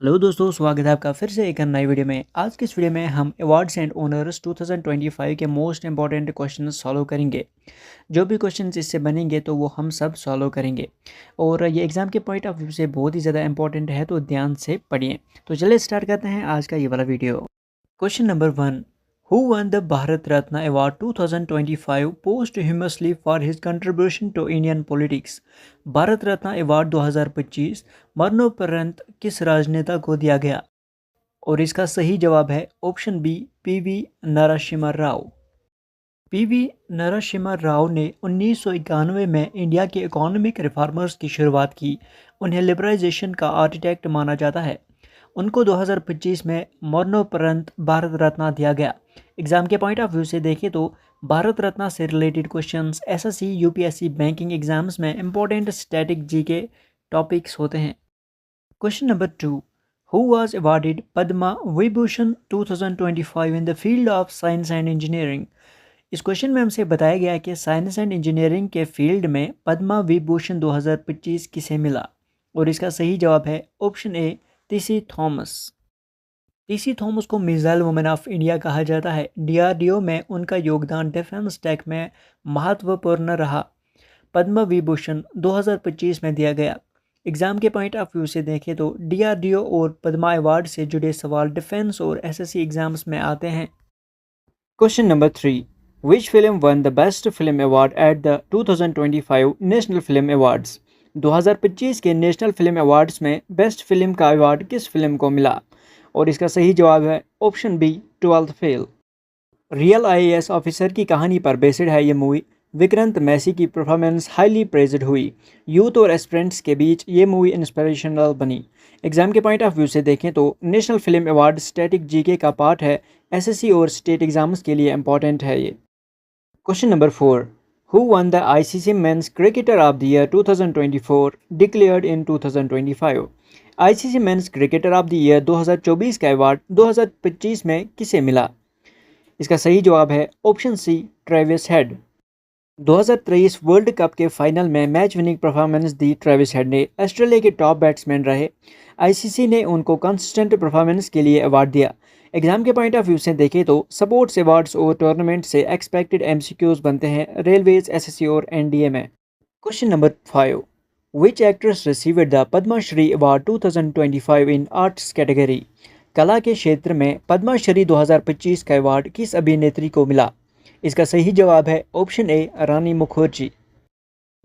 Hello दोस्तों, स्वागत है आपका फिर से एक नई वीडियो में। आज की इस वीडियो में हम अवार्ड्स एंड ओनर्स 2025 के मोस्ट इंपॉर्टेंट क्वेश्चन सॉल्व करेंगे। जो भी क्वेश्चंस इससे बनेंगे तो वो हम सब सॉल्व करेंगे और ये एग्जाम के पॉइंट ऑफ व्यू से बहुत ही ज़्यादा इंपॉर्टेंट है, तो ध्यान से पढ़िए। तो चलिए स्टार्ट करते हैं आज का ये वाला video. Question number 1, Who won the Bharat Ratna Award 2025 posthumously for his contribution to Indian politics? Bharat Ratna award 2025 मरणोपरांत किस राजनेता को दिया गया? और इसका सही जवाब है option B, PV Narasimha Rao. PV Narasimha Rao ने 1991 में इंडिया के इकोनॉमिक रिफॉर्मर्स की शुरुआत की। उन्हें लिबरलाइजेशन का आर्किटेक्ट माना जाता है। उनको 2025 में मरणोपरांत भारत रत्न दिया गया। एग्जाम के पॉइंट ऑफ व्यू से देखें तो भारत रत्न से related questions SSC, UPSC, banking exams में इंपॉर्टेंट स्टैटिक जी के टॉपिक्स होते हैं। Question number 2, who was awarded Padma Vibhushan 2025 in the field of science and engineering? इस क्वेश्चन में हमसे बताया गया है कि साइंस एंड इंजीनियरिंग के फील्ड में पद्मा विभूषण 2025 किसे मिला? और इसका सही जवाब है ऑप्शन ए, टीसी थॉमस। टीसी थॉमस को मिसाइल वुमेन ऑफ इंडिया कहा जाता है। डीआरडीओ में उनका योगदान डिफेंस टेक में महत्वपूर्ण रहा। पद्म विभूषण 2025 में दिया गया। एग्जाम के पॉइंट ऑफ व्यू से देखें तो डीआरडीओ और पद्मा अवार्ड से जुड़े सवाल डिफेंस और एसएससी एग्जाम्स में आते हैं। Question number 3, which film won the best film award at the 2025 national film awards? 2025 के नेशनल फिल्म अवार्ड्स में बेस्ट फिल्म का अवार्ड किस फिल्म को मिला? और इसका सही जवाब है option B, 12th fail. Real IAS officer की कहानी पर बेस्ड है ये मूवी। विक्रांत मैसी की परफॉर्मेंस हाईली प्रेज्ड हुई। यूथ और एस्पिरेंट्स के बीच ये मूवी इंस्पिरेशनल बनी। एग्जाम के पॉइंट ऑफ व्यू से देखें तो national film award static GK का पार्ट है। एसएससी और स्टेट एग्जाम्स के लिए इंपॉर्टेंट है ये। Question number 4, who won the ICC men's cricketer of the year 2024 declared in 2025? ICC men's cricketer of the year 2024 का अवार्ड 2025 में किसे मिला? इसका सही जवाब है option C, Travis Head. 2023 world cup के फाइनल में मैच विनिंग परफॉर्मेंस दी ट्रेविस हेड ने। ऑस्ट्रेलिया के टॉप बैट्समैन रहे। आईसीसी ने उनको कंसिस्टेंट परफॉर्मेंस के लिए अवार्ड दिया। एग्जाम के पॉइंट ऑफ व्यू से देखें तो स्पोर्ट्स अवार्ड्स और टूर्नामेंट से एक्सपेक्टेड एमसीक्यूज बनते हैं रेलवेज, एसएससी और एनडीए में। Question number 5, which actress received the Padmashri award 2025 in arts category? कला के क्षेत्र में पद्मश्री 2025 का अवार्ड किस अभिनेत्री को मिला? इसका सही जवाब है ऑप्शन ए, रानी मुखर्जी।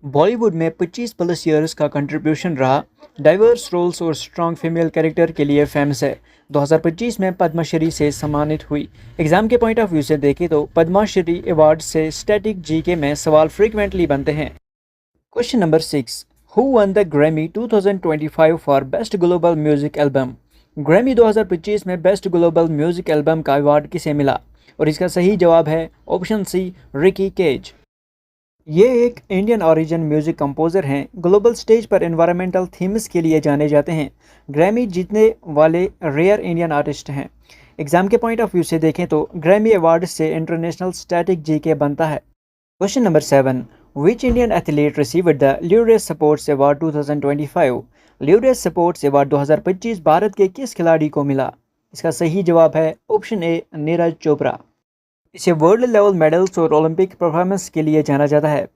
बॉलीवुड में 25 प्लस ईयर्स का कंट्रीब्यूशन रहा। डाइवर्स रोल्स और स्ट्रॉन्ग फीमेल कैरेक्टर के लिए फेमस है। 2025 में पद्मश्री से सम्मानित हुई। एग्जाम के पॉइंट ऑफ व्यू से देखें तो पद्मश्री अवार्ड से स्टैटिक जीके में सवाल फ्रीक्वेंटली बनते हैं। Question number 6, who won the Grammy 2025 for best global music album? Grammy 2025 में बेस्ट ग्लोबल म्यूजिक एल्बम का अवार्ड किसे मिला? और इसका सही जवाब है ऑप्शन सी, रिकी केज। ये एक इंडियन ओरिजिन म्यूजिक कंपोजर हैं। ग्लोबल स्टेज पर एनवायरमेंटल थीम्स के लिए जाने जाते हैं। ग्रैमी जीतने वाले रेयर इंडियन आर्टिस्ट हैं। एग्जाम के पॉइंट ऑफ व्यू से देखें तो ग्रैमी अवार्ड से इंटरनेशनल स्टैटिक जीके बनता है। Question number 7, which Indian athlete received the Laureus sports award 2025? Laureus sports award 2025 Bharat के किस खिलाड़ी को मिला? इसका सही जवाब है ऑप्शन ए, नीरज चोपड़ा। इसे वर्ल्ड लेवल मेडल्स और ओलंपिक परफॉर्मेंस के लिए जाना जाता है।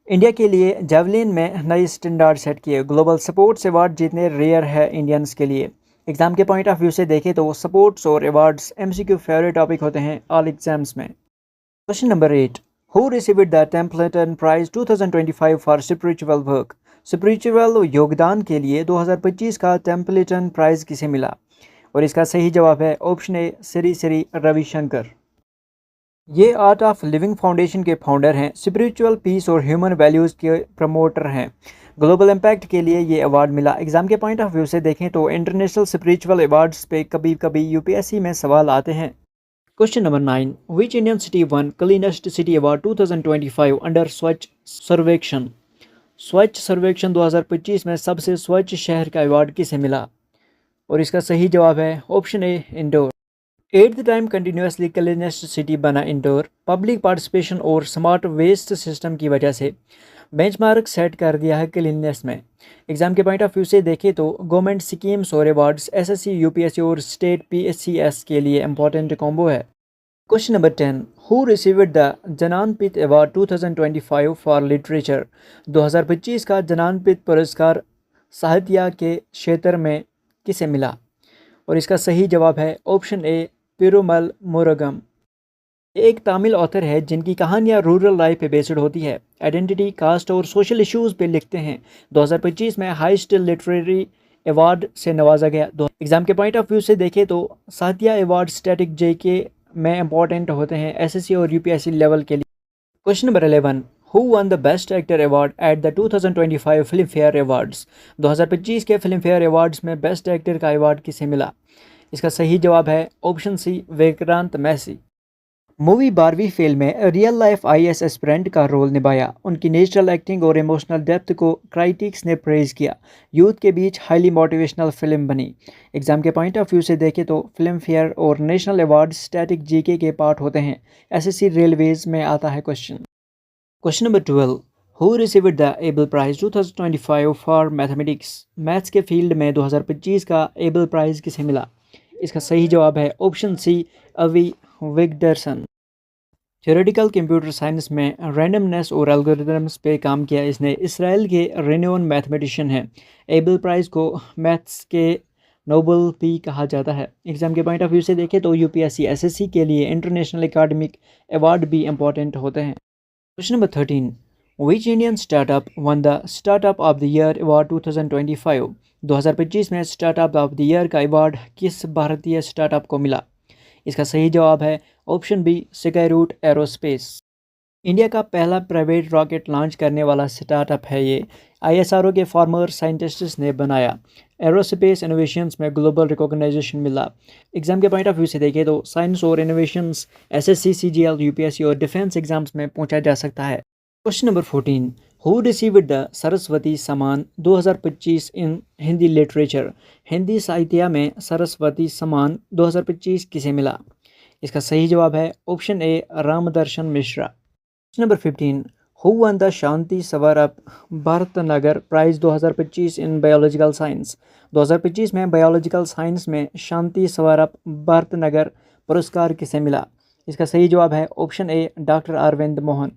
इंडिया के लिए जेवलिन में नए स्टैंडर्ड सेट किए। ग्लोबल स्पोर्ट्स अवार्ड जीतने रेयर है इंडियंस के लिए। एग्जाम के पॉइंट ऑफ व्यू से देखें तो स्पोर्ट्स और अवार्ड्स एमसीक्यू फेवरेट टॉपिक होते हैं ऑल एग्जाम्स में। Question number 8, who received the Templeton prize 2025 for spiritual work? Spiritual योगदान के लिए 2025 का टेम्पलेटन प्राइज किसे मिला? और इसका सही जवाब है ऑप्शन ए, श्री श्री रविशंकर। ये आर्ट ऑफ लिविंग फाउंडेशन के फाउंडर हैं। स्पिरिचुअल पीस और ह्यूमन वैल्यूज़ के प्रमोटर हैं। ग्लोबल इम्पैक्ट के लिए ये अवार्ड मिला। एग्जाम के पॉइंट ऑफ व्यू से देखें तो इंटरनेशनल स्पिरिचुअल अवार्ड्स पे कभी कभी यूपीएससी में सवाल आते हैं। Question number 9, which Indian city one cleanest city award 2025 under स्वच्छ सर्वेक्षण? स्वच्छ सर्वेक्षण 2025 में सबसे स्वच्छ शहर का अवार्ड किसे मिला? और इसका सही जवाब है ऑप्शन ए, Indore. 8th time continuously cleanest city बना इंदौर। पब्लिक पार्टिसिपेशन और स्मार्ट वेस्ट सिस्टम की वजह से बेंचमार्क सेट कर दिया है क्लीननेस में। एग्जाम के पॉइंट ऑफ व्यू से देखें तो गवर्नमेंट स्कीम्स और अवार्ड्स एसएससी, यूपीएससी और स्टेट पीएससीएस के लिए इंपॉर्टेंट कॉम्बो है। Question number 10, who received the Jnanpith award 2025 for literature. 2025 का ज्ञानपीठ पुरस्कार साहित्य के क्षेत्र में किसे मिला? और इसका सही जवाब है ऑप्शन ए, पेरुमल मुरुगन। एक तमिल ऑथर है जिनकी कहानियाँ रूरल लाइफ पे बेस्ड होती है, आइडेंटिटी, कास्ट और सोशल इश्यूज पे लिखते हैं। 2025 में हाईएस्ट लिटरेरी अवार्ड से नवाजा गया। एग्जाम के पॉइंट ऑफ व्यू से देखें तो साहित्य अवार्ड स्टैटिक जेके में इंपॉर्टेंट होते हैं एसएससी और यूपीएससी लेवल के लिए। Question number 11, who won the best actor award at the 2025 Filmfare awards. 2025 के फिल्म फेयर अवार्ड्स में बेस्ट एक्टर का अवार्ड किसे मिला? इसका सही जवाब है option C, Vikrant Massey. Movie बारहवीं फेल में रियल लाइफ आईएएस एस्पिरेंट का रोल निभाया। उनकी नेचुरल एक्टिंग और इमोशनल डेप्थ को क्राइटिक्स ने प्रेज किया। यूथ के बीच हाईली मोटिवेशनल फिल्म बनी। एग्जाम के पॉइंट ऑफ व्यू से देखें तो फिल्म फेयर और नेशनल अवार्ड स्टैटिक जीके के पार्ट होते हैं। एसएससी रेलवेज में आता है question. Question number 12, who received the Abel prize 2025 for mathematics. Maths के फील्ड में 2025 का एबल प्राइज किसे मिला? इसका सही जवाब है ऑप्शन सी, अवी विगडरसन। थ्योरेटिकल कंप्यूटर साइंस में रैंडमनेस और एल्गोरिथम्स पे काम किया इसने। इसराइल के रेनोन मैथमेटिशियन हैं। एबल प्राइज़ को मैथ्स के नोबल भी कहा जाता है। एग्जाम के पॉइंट ऑफ व्यू से देखें तो यूपीएससी, एसएससी के लिए इंटरनेशनल एकेडमिक अवार्ड भी इंपॉर्टेंट होते हैं। Question number 13, which Indian startup won the startup of the year award 2025। 2025 में स्टार्टअप ऑफ द ईयर का अवार्ड किस भारतीय स्टार्टअप को मिला? इसका सही जवाब है option B, Skyroot Aerospace. India का पहला प्राइवेट रॉकेट लॉन्च करने वाला स्टार्टअप है ये। आईएसआरओ के फॉर्मर साइंटिस्ट्स ने बनाया। एरोस्पेस इनोवेशंस में ग्लोबल रिकॉग्नाइजेशन मिला। एग्जाम के पॉइंट ऑफ व्यू से देखें तो साइंस और इनोवेशंस एसएससी, सीजीएल, यूपीएससी और डिफेंस एग्जाम्स में पूछा जा सकता है। Question number 14, who received the Saraswati सम्मान 2025 इन हिंदी लिटरेचर। हिंदी साहित्य में सरस्वती सम्मान 2025 किसे मिला? इसका सही जवाब है option A, Ramdarshan Mishra. Question number 15, who won the Shanti Swarup Bhatnagar prize 2025 in biological science. 2025 में बायोलॉजिकल साइंस में शांति स्वरूप भरतनगर पुरस्कार किसे मिला? इसका सही जवाब है option A, doctor Arvind Mohan.